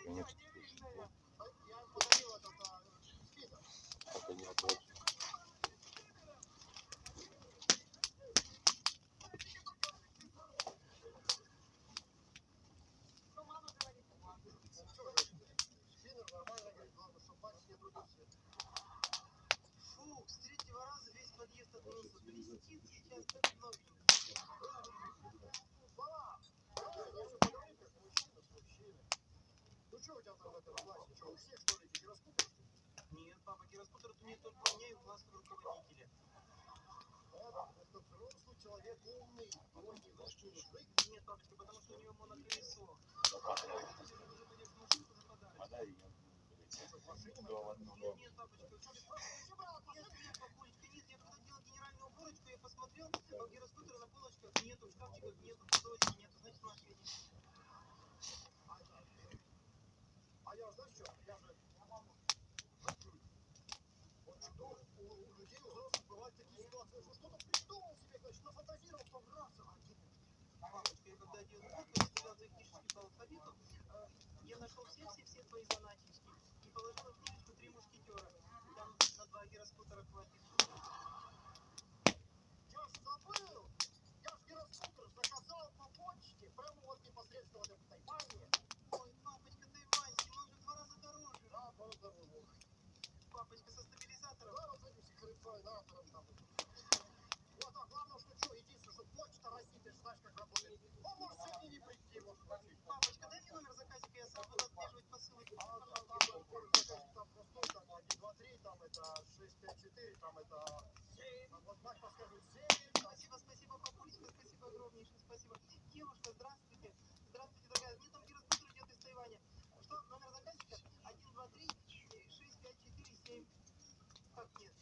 Конечно. Это не отводит. Нет, папа, гироскутер это не только у меня и у классного руководителя. Нет, папочка, потому что у него моноколесо. Подари, я два в одном. Нет, папочка, нет, папулечка, нет, я когда делал генеральную уборочку, я посмотрел, а у гироскутера на полочках нету, в шкафчиках нету, в кладовке нету, значит, в машине. Папочка, я когда делал уборку, я собирал твои книжечки по алфавиту, я нашел все твои заначечки и положил в книжечку «Три мушкетера». Там на 2 гироскутера хватит. Ой, папочка, Тайвань, зимой уже в 2 раза дороже. Папочка, со стабилизатором. Папочка, дай мне номер заказика, я сам буду отслеживать посылки. Спасибо, папулечка, спасибо огромнейшее, спасибо. Девушка, здравствуйте. Здравствуйте, дорогая. Мне там гироскутер идет из Тайваня. Что, номер заказчика? 1, 2, 3, 6, 5, 4, 7. Как нет?